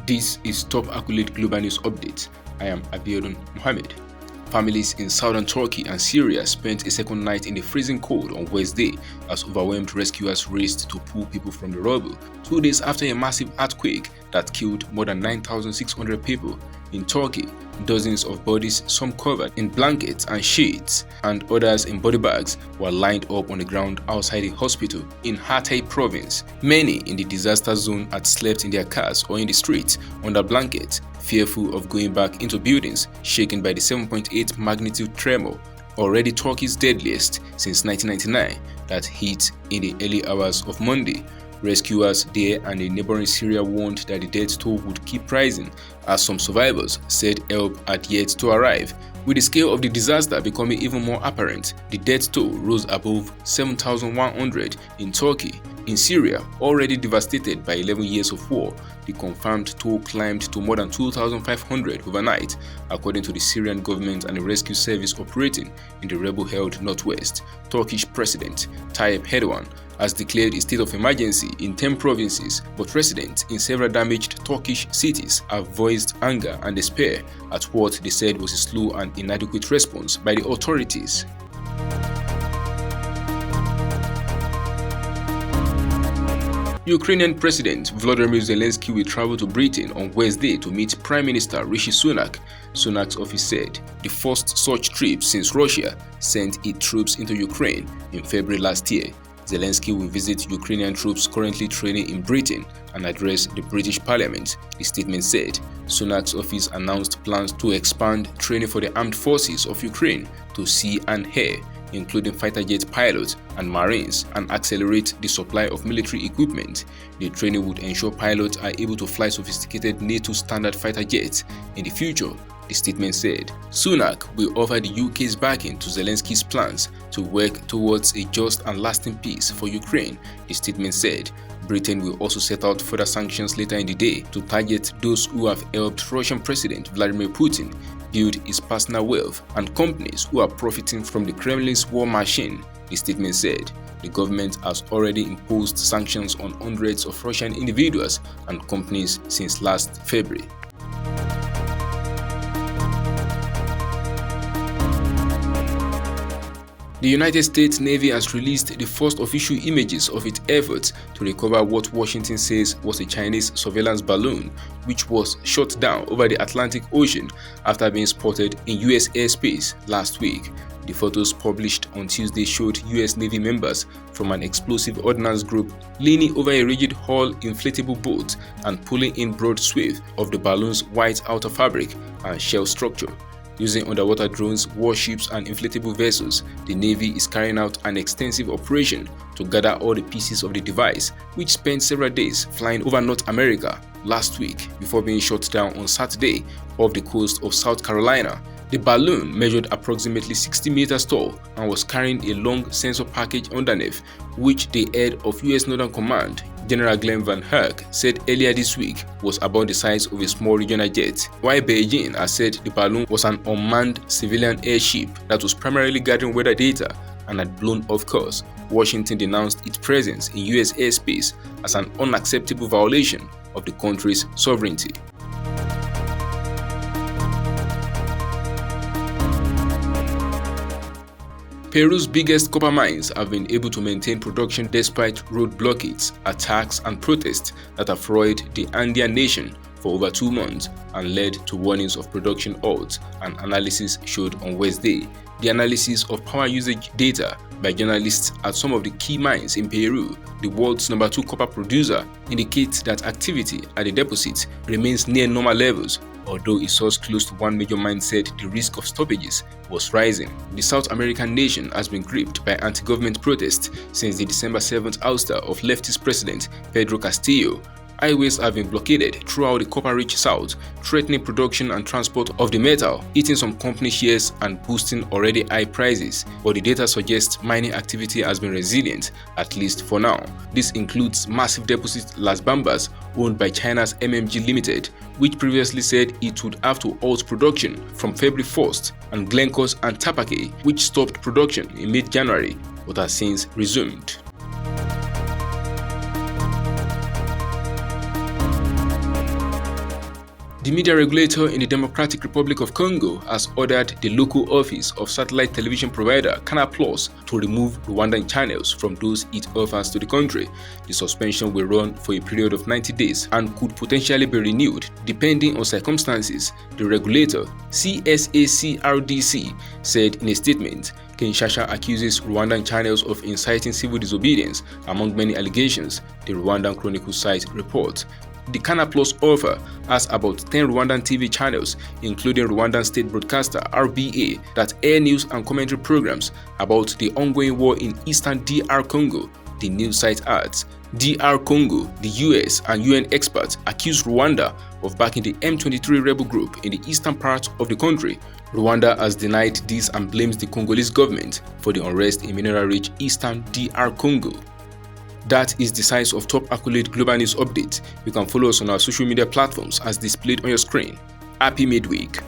This is Top Accurate Global News Update. I am Abiodun Mohammed. Families in southern Turkey and Syria spent a second night in the freezing cold on Wednesday as overwhelmed rescuers raced to pull people from the rubble, 2 days after a massive earthquake that killed more than 9,600 people. In Turkey, dozens of bodies, some covered in blankets and sheets, and others in body bags, were lined up on the ground outside a hospital in Hatay province. Many in the disaster zone had slept in their cars or in the streets under blankets, fearful of going back into buildings shaken by the 7.8 magnitude tremor, already Turkey's deadliest since 1999, that hit in the early hours of Monday. Rescuers there and in neighboring Syria warned that the death toll would keep rising, as some survivors said help had yet to arrive. With the scale of the disaster becoming even more apparent, the death toll rose above 7,100 in Turkey. In Syria, already devastated by 11 years of war, the confirmed toll climbed to more than 2,500 overnight, according to the Syrian government and the rescue service operating in the rebel-held northwest. Turkish President Tayyip Erdogan has declared a state of emergency in 10 provinces, but residents in several damaged Turkish cities have voiced anger and despair at what they said was a slow and inadequate response by the authorities. Ukrainian President Volodymyr Zelensky will travel to Britain on Wednesday to meet Prime Minister Rishi Sunak. Sunak's office said the first such trip since Russia sent its troops into Ukraine in February last year. Zelensky will visit Ukrainian troops currently training in Britain and address the British Parliament, the statement said. Sunak's office announced plans to expand training for the armed forces of Ukraine to sea and air, including fighter jet pilots and marines, and accelerate the supply of military equipment. The training would ensure pilots are able to fly sophisticated NATO standard fighter jets in the future, the statement said. Sunak will offer the UK's backing to Zelensky's plans to work towards a just and lasting peace for Ukraine, the statement said. Britain will also set out further sanctions later in the day to target those who have helped Russian President Vladimir Putin build his personal wealth and companies who are profiting from the Kremlin's war machine, the statement said. The government has already imposed sanctions on hundreds of Russian individuals and companies since last February. The United States Navy has released the first official images of its efforts to recover what Washington says was a Chinese surveillance balloon, which was shot down over the Atlantic Ocean after being spotted in US airspace last week. The photos published on Tuesday showed US Navy members from an explosive ordnance group leaning over a rigid-hull inflatable boat and pulling in broad swathes of the balloon's white outer fabric and shell structure. Using underwater drones, warships, and inflatable vessels, the Navy is carrying out an extensive operation to gather all the pieces of the device, which spent several days flying over North America last week before being shot down on Saturday off the coast of South Carolina. The balloon measured approximately 60 meters tall and was carrying a long sensor package underneath, which the head of US Northern Command, General Glenn Van Herk, said earlier this week was about the size of a small regional jet, while Beijing has said the balloon was an unmanned civilian airship that was primarily gathering weather data and had blown off course. Washington denounced its presence in US airspace as an unacceptable violation of the country's sovereignty. Peru's biggest copper mines have been able to maintain production despite road blockades, attacks, and protests that have roiled the Andean nation for over 2 months and led to warnings of production halts, an analysis showed on Wednesday. The analysis of power usage data by journalists at some of the key mines in Peru, the world's number 2 copper producer, indicates that activity at the deposit remains near normal levels, although a source close to one major mine said the risk of stoppages was rising. The South American nation has been gripped by anti-government protests since the December 7th ouster of leftist President Pedro Castillo. Highways have been blockaded throughout the copper-rich south, threatening production and transport of the metal, eating some company shares and boosting already high prices. But the data suggests mining activity has been resilient, at least for now. This includes massive deposit Las Bambas, owned by China's MMG Limited, which previously said it would have to halt production from February 1st, and Glencore's Antapaccay, which stopped production in mid-January but has since resumed. The media regulator in the Democratic Republic of Congo has ordered the local office of satellite television provider Canal Plus to remove Rwandan channels from those it offers to the country. The suspension will run for a period of 90 days and could potentially be renewed depending on circumstances, the regulator, CSACRDC, said in a statement. Kinshasa accuses Rwandan channels of inciting civil disobedience, among many allegations, the Rwandan Chronicle site reports. The Canal Plus offer has about 10 Rwandan TV channels, including Rwandan State Broadcaster (RBA), that air news and commentary programs about the ongoing war in eastern DR Congo. The news site adds, DR Congo, the US and UN experts accuse Rwanda of backing the M23 rebel group in the eastern part of the country. Rwanda has denied this and blames the Congolese government for the unrest in mineral-rich eastern DR Congo. That is the size of top accolade global news updates. You can follow us on our social media platforms as displayed on your screen. Happy midweek.